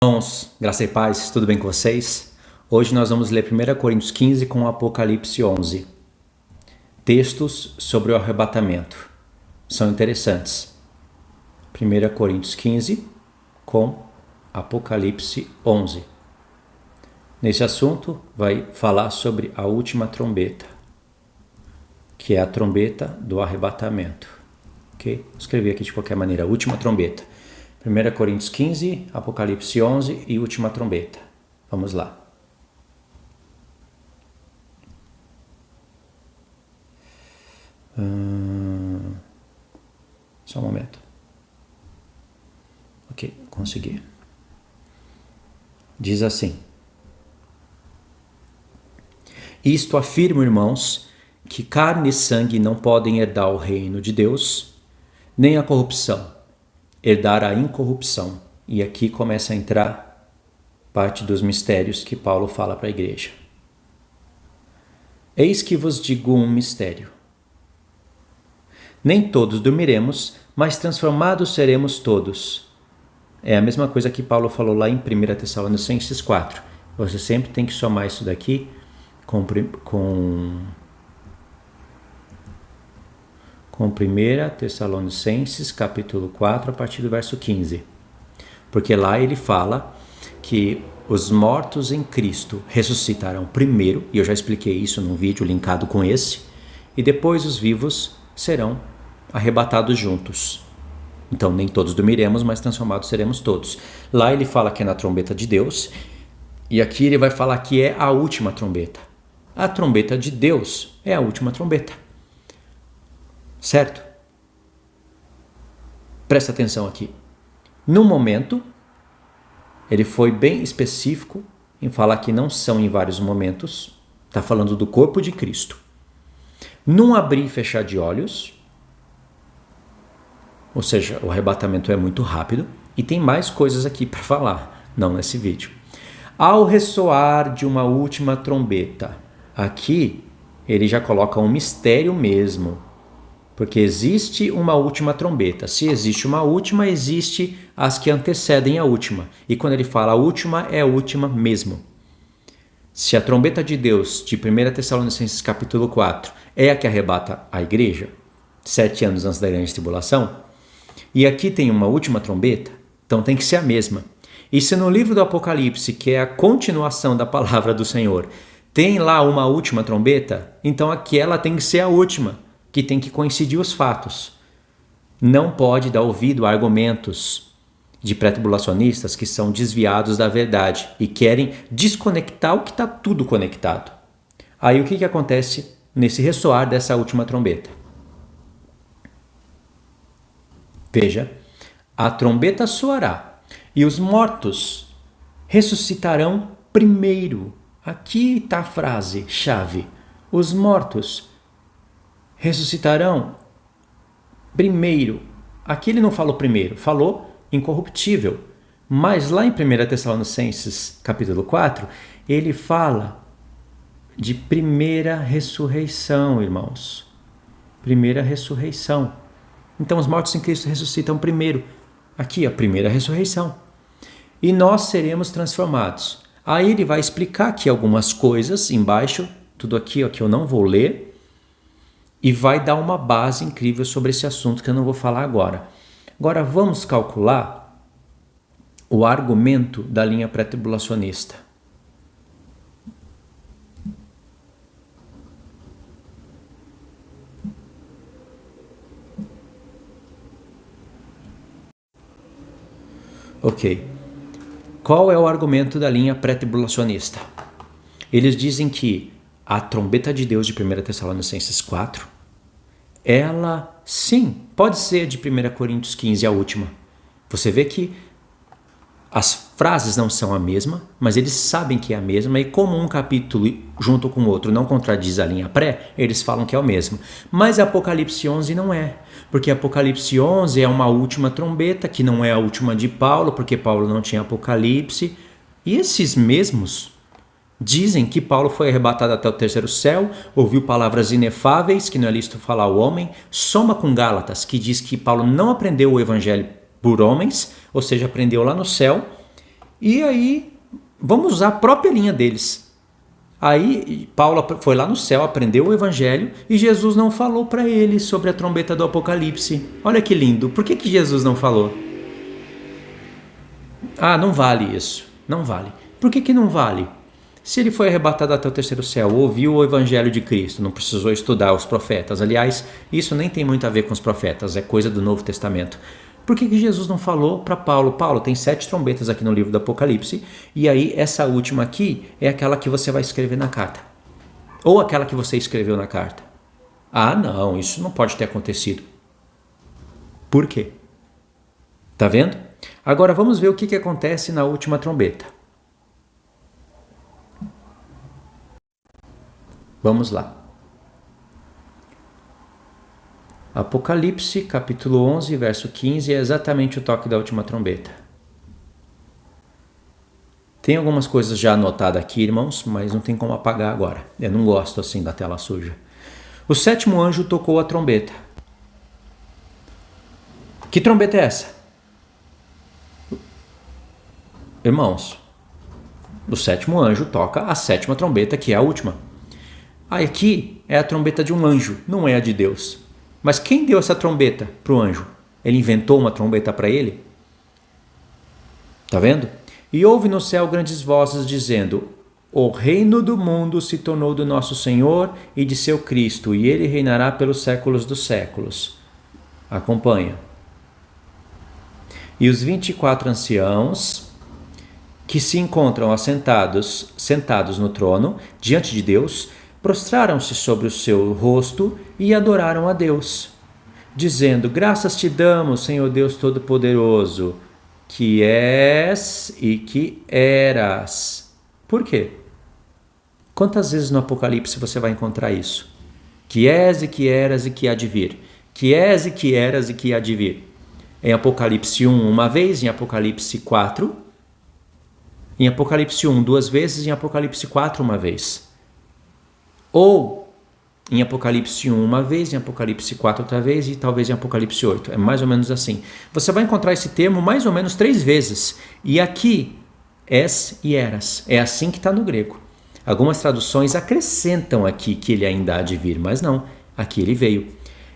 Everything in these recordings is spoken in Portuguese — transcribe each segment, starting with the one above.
Irmãos, graça e paz, tudo bem com vocês? Hoje nós vamos ler 1 Coríntios 15 com Apocalipse 11. Textos sobre o arrebatamento. São interessantes. 1 Coríntios 15 com Apocalipse 11. Nesse assunto vai falar sobre a última trombeta, que é a trombeta do arrebatamento. Ok? Escrevi aqui de qualquer maneira, última trombeta. 1 Coríntios 15, Apocalipse 11 e última trombeta. Vamos lá. Só um momento. Ok, consegui. Diz assim: Isto afirmo, irmãos, que carne e sangue não podem herdar o reino de Deus, nem a corrupção herdar a incorrupção. E aqui começa a entrar parte dos mistérios que Paulo fala para a igreja. Eis que vos digo um mistério. Nem todos dormiremos, mas transformados seremos todos. É a mesma coisa que Paulo falou lá em 1 Tessalonicenses 4. Você sempre tem que somar isso daqui com 1 Tessalonicenses capítulo 4, a partir do verso 15. Porque lá ele fala que os mortos em Cristo ressuscitarão primeiro, e eu já expliquei isso num vídeo linkado com esse, e depois os vivos serão arrebatados juntos. Então nem todos dormiremos, mas transformados seremos todos. Lá ele fala que é na trombeta de Deus, e aqui ele vai falar que é a última trombeta. A trombeta de Deus é a última trombeta. Certo? Presta atenção aqui. No momento, ele foi bem específico em falar que não são em vários momentos. Está falando do corpo de Cristo. Num abrir e fechar de olhos, ou seja, o arrebatamento é muito rápido. E tem mais coisas aqui para falar, não nesse vídeo. Ao ressoar de uma última trombeta. Aqui, ele já coloca um mistério mesmo. Porque existe uma última trombeta. Se existe uma última, existe as que antecedem a última. E quando ele fala a última, é a última mesmo. Se a trombeta de Deus, de 1 Tessalonicenses capítulo 4, é a que arrebata a igreja, 7 anos antes da grande tribulação, e aqui tem uma última trombeta, então tem que ser a mesma. E se no livro do Apocalipse, que é a continuação da palavra do Senhor, tem lá uma última trombeta, então aquela tem que ser a última, que tem que coincidir os fatos. Não pode dar ouvido a argumentos de pré-tribulacionistas que são desviados da verdade e querem desconectar o que está tudo conectado. Aí o que acontece nesse ressoar dessa última trombeta? Veja, a trombeta soará e os mortos ressuscitarão primeiro. Aqui está a frase chave. Os mortos ressuscitarão primeiro. Aqui ele não falou primeiro, falou incorruptível. Mas lá em 1 Tessalonicenses capítulo 4, ele fala de primeira ressurreição, irmãos. Primeira ressurreição. Então os mortos em Cristo ressuscitam primeiro. Aqui a primeira ressurreição. E nós seremos transformados. Aí ele vai explicar aqui algumas coisas embaixo, tudo aqui ó, que eu não vou ler, e vai dar uma base incrível sobre esse assunto que eu não vou falar agora. Agora vamos calcular o argumento da linha pré-tribulacionista. Ok. Qual é o argumento da linha pré-tribulacionista? Eles dizem que a trombeta de Deus de 1 Tessalonicenses 4, ela, sim, pode ser de 1 Coríntios 15, a última. Você vê que as frases não são a mesma, mas eles sabem que é a mesma, e como um capítulo junto com o outro não contradiz a linha pré, eles falam que é o mesmo. Mas Apocalipse 11 não é, porque Apocalipse 11 é uma última trombeta, que não é a última de Paulo, porque Paulo não tinha Apocalipse, e esses mesmos dizem que Paulo foi arrebatado até o terceiro céu, ouviu palavras inefáveis, que não é lícito falar ao homem, soma com Gálatas, que diz que Paulo não aprendeu o evangelho por homens, ou seja, aprendeu lá no céu, E aí, vamos usar a própria linha deles. Aí, Paulo foi lá no céu, aprendeu o evangelho e Jesus não falou para ele sobre a trombeta do Apocalipse. Olha que lindo. Por que Jesus não falou? Ah, não vale isso. Não vale. Por que não vale? Se ele foi arrebatado até o terceiro céu, ouviu o evangelho de Cristo, não precisou estudar os profetas. Aliás, isso nem tem muito a ver com os profetas, é coisa do Novo Testamento. Por que Jesus não falou para Paulo? Paulo, tem 7 trombetas aqui no livro do Apocalipse, e aí essa última aqui é aquela que você vai escrever na carta. Ou aquela que você escreveu na carta. Ah, não, isso não pode ter acontecido. Por quê? Tá vendo? Agora vamos ver o que acontece na última trombeta. Vamos lá. Apocalipse, capítulo 11, verso 15, é exatamente o toque da última trombeta. Tem algumas coisas já anotadas aqui, irmãos, mas não tem como apagar agora. Eu não gosto assim da tela suja. O 7º anjo tocou a trombeta. Que trombeta é essa? Irmãos, o 7º anjo toca a 7ª trombeta, que é a última. Aqui é a trombeta de um anjo, não é a de Deus. Mas quem deu essa trombeta para o anjo? Ele inventou uma trombeta para ele? Tá vendo? E houve no céu grandes vozes dizendo: o reino do mundo se tornou do nosso Senhor e de seu Cristo, e ele reinará pelos séculos dos séculos. Acompanha. E os 24 anciãos que se encontram sentados no trono, diante de Deus, prostraram-se sobre o seu rosto e adoraram a Deus, dizendo: graças te damos, Senhor Deus Todo-Poderoso, que és e que eras. Por quê? Quantas vezes no Apocalipse você vai encontrar isso? Que és e que eras e que há de vir. Que és e que eras e que há de vir. Em Apocalipse 1, uma vez, em Apocalipse 4, em Apocalipse 1, 2 vezes, em Apocalipse 4, uma vez. Ou em Apocalipse 1 uma vez, em Apocalipse 4 outra vez e talvez em Apocalipse 8. É mais ou menos assim. Você vai encontrar esse termo mais ou menos 3 vezes. E aqui, és e eras. É assim que está no grego. Algumas traduções acrescentam aqui que ele ainda há de vir, mas não. Aqui ele veio.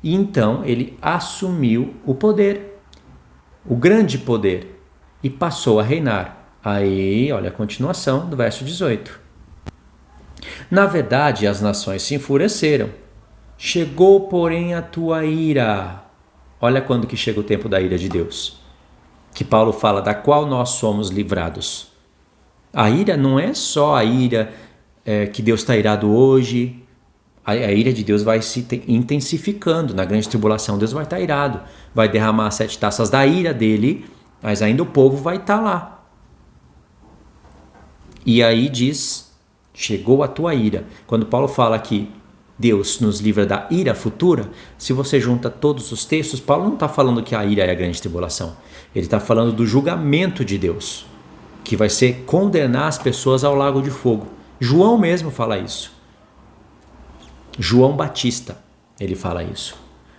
E então ele assumiu o poder, o grande poder, e passou a reinar. Aí, olha a continuação do verso 18. Na verdade, as nações se enfureceram. Chegou, porém, a tua ira. Olha quando que chega o tempo da ira de Deus. Que Paulo fala, da qual nós somos livrados. A ira não é só a ira que Deus está irado hoje. A ira de Deus vai se intensificando. Na grande tribulação, Deus vai estar irado. Vai derramar as 7 taças da ira dele, mas ainda o povo vai estar lá. E aí diz, chegou a tua ira. Quando Paulo fala que Deus nos livra da ira futura, se você junta todos os textos, Paulo não está falando que a ira é a grande tribulação. Ele está falando do julgamento de Deus, que vai ser condenar as pessoas ao lago de fogo. João mesmo fala isso. João Batista, ele fala isso.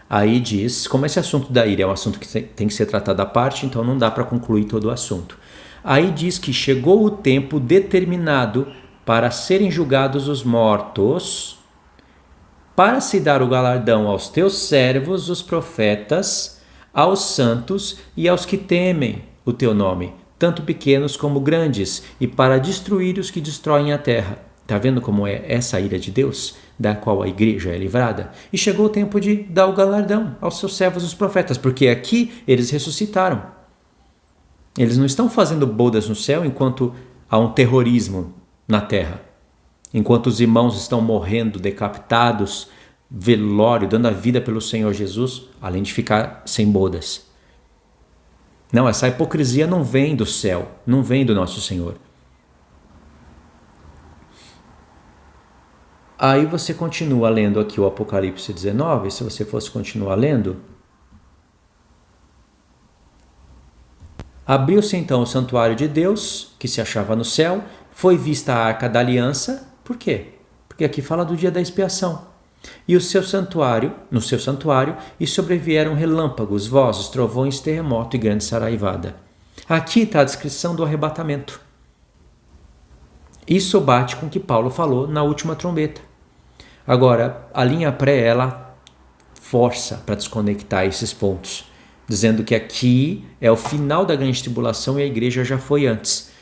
Aí diz, como esse assunto da ira é um assunto que tem que ser tratado à parte, então não dá para concluir todo o assunto. Aí diz que chegou o tempo determinado para serem julgados os mortos, para se dar o galardão aos teus servos, os profetas, aos santos e aos que temem o teu nome, tanto pequenos como grandes, e para destruir os que destroem a terra. Está vendo como é essa ira de Deus, da qual a igreja é livrada? E chegou o tempo de dar o galardão aos seus servos, os profetas, porque aqui eles ressuscitaram. Eles não estão fazendo bodas no céu enquanto há um terrorismo na terra. Enquanto os irmãos estão morrendo, decapitados, velório, dando a vida pelo Senhor Jesus, além de ficar sem bodas. Não, essa hipocrisia não vem do céu, não vem do nosso Senhor. Aí você continua lendo aqui o Apocalipse 19, se você fosse continuar lendo. Abriu-se então o santuário de Deus, que se achava no céu, foi vista a arca da aliança. Por quê? Porque aqui fala do dia da expiação. E no seu santuário, e sobrevieram relâmpagos, vozes, trovões, terremoto e grande saraivada. Aqui está a descrição do arrebatamento. Isso bate com o que Paulo falou na última trombeta. Agora, a linha pré, ela força para desconectar esses pontos, dizendo que aqui é o final da grande tribulação e a igreja já foi antes.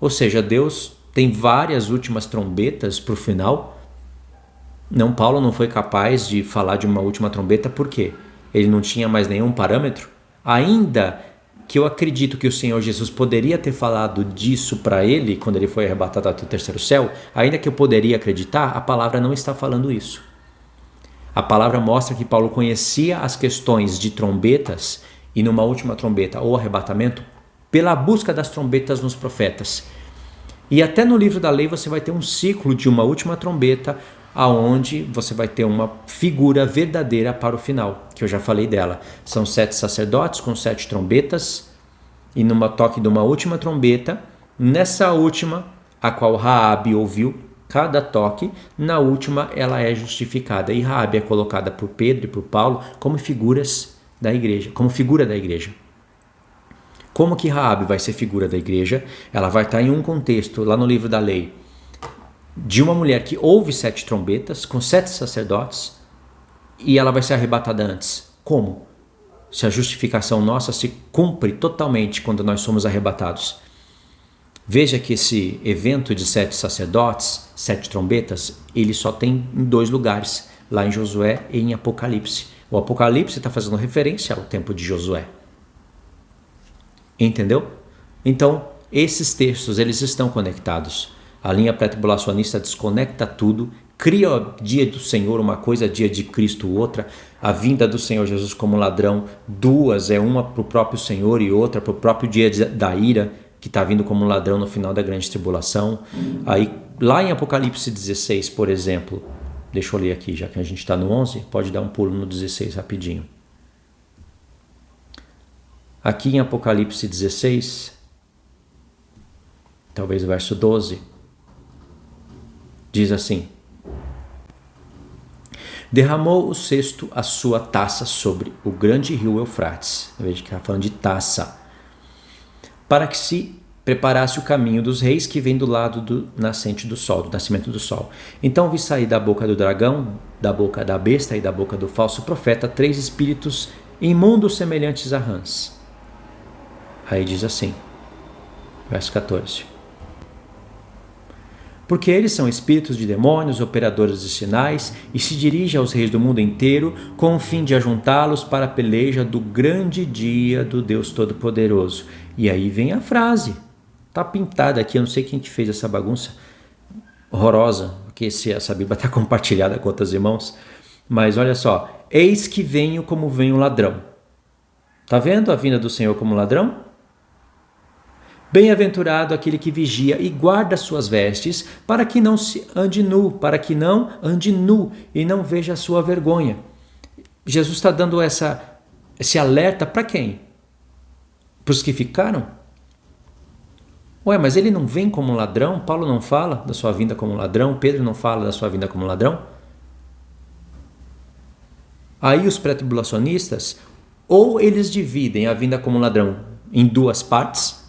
Ou seja, Deus tem várias últimas trombetas para o final. Não, Paulo não foi capaz de falar de uma última trombeta, por quê? Ele não tinha mais nenhum parâmetro? Ainda que eu acredito que o Senhor Jesus poderia ter falado disso para ele quando ele foi arrebatado até o terceiro céu, ainda que eu poderia acreditar, a palavra não está falando isso. A palavra mostra que Paulo conhecia as questões de trombetas e numa última trombeta ou arrebatamento pela busca das trombetas nos profetas. E até no livro da lei você vai ter um ciclo de uma última trombeta aonde você vai ter uma figura verdadeira para o final, que eu já falei dela. São 7 sacerdotes com 7 trombetas e numa toque de uma última trombeta, nessa última, a qual Raabe ouviu cada toque, na última ela é justificada e Raabe é colocada por Pedro e por Paulo como figuras da igreja, como figura da igreja. Como que Raabe vai ser figura da igreja? Ela vai estar em um contexto, lá no livro da lei, de uma mulher que ouve 7 trombetas, com 7 sacerdotes, e ela vai ser arrebatada antes. Como? Se a justificação nossa se cumpre totalmente quando nós somos arrebatados. Veja que esse evento de 7 sacerdotes, 7 trombetas, ele só tem em 2 lugares, lá em Josué e em Apocalipse. O Apocalipse está fazendo referência ao tempo de Josué. Entendeu? Então, esses textos, eles estão conectados. A linha pré-tribulacionista desconecta tudo, cria o dia do Senhor uma coisa, dia de Cristo outra, a vinda do Senhor Jesus como ladrão, duas, uma para o próprio Senhor e outra para o próprio dia da ira, que está vindo como ladrão no final da grande tribulação. Aí, lá em Apocalipse 16, por exemplo, deixa eu ler aqui, já que a gente está no 11, pode dar um pulo no 16 rapidinho. Aqui em Apocalipse 16, talvez o verso 12, diz assim: derramou o sexto a sua taça sobre o grande rio Eufrates. Veja que está falando de taça. Para que se preparasse o caminho dos reis que vem do lado do nascente do sol, do nascimento do sol. Então vi sair da boca do dragão, da boca da besta e da boca do falso profeta 3 espíritos imundos semelhantes a rãs. Aí diz assim, verso 14. Porque eles são espíritos de demônios, operadores de sinais, e se dirigem aos reis do mundo inteiro com o fim de ajuntá-los para a peleja do grande dia do Deus Todo-Poderoso. E aí vem a frase, está pintada aqui, eu não sei quem que fez essa bagunça horrorosa, porque essa Bíblia está compartilhada com outros irmãos, mas olha só, eis que venho como vem o ladrão. Está vendo a vinda do Senhor como ladrão? Bem-aventurado aquele que vigia e guarda suas vestes, para que não ande nu e não veja a sua vergonha. Jesus está dando esse alerta para quem? Para os que ficaram? Ué, mas ele não vem como ladrão? Paulo não fala da sua vinda como ladrão? Pedro não fala da sua vinda como ladrão? Aí os pré-tribulacionistas, ou eles dividem a vinda como ladrão em 2 partes,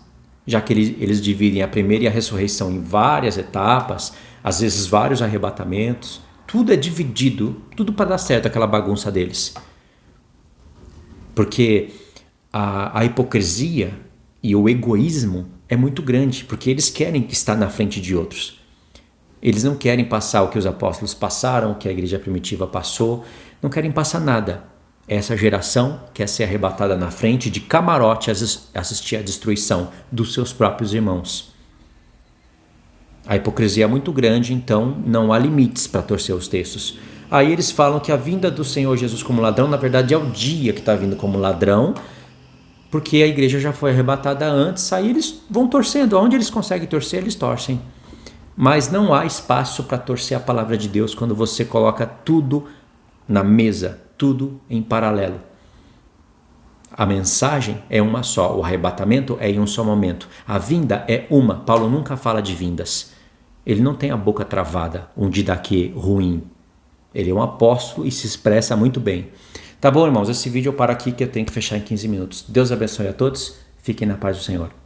já que eles dividem a primeira e a ressurreição em várias etapas, às vezes vários arrebatamentos, tudo é dividido, tudo para dar certo aquela bagunça deles. Porque a hipocrisia e o egoísmo é muito grande, porque eles querem estar na frente de outros. Eles não querem passar o que os apóstolos passaram, o que a igreja primitiva passou, não querem passar nada. Essa geração quer ser arrebatada na frente de camarote assistir à destruição dos seus próprios irmãos. A hipocrisia é muito grande, então não há limites para torcer os textos. Aí eles falam que a vinda do Senhor Jesus como ladrão, na verdade é o dia que está vindo como ladrão, porque a igreja já foi arrebatada antes, aí eles vão torcendo, onde eles conseguem torcer, eles torcem. Mas não há espaço para torcer a palavra de Deus quando você coloca tudo na mesa, tudo em paralelo. A mensagem é uma só, o arrebatamento é em um só momento, a vinda é uma. Paulo nunca fala de vindas, ele não tem a boca travada, um didaquê ruim, ele é um apóstolo e se expressa muito bem. Tá bom, irmãos, esse vídeo eu paro aqui que eu tenho que fechar em 15 minutos. Deus abençoe a todos, Fiquem na paz do Senhor.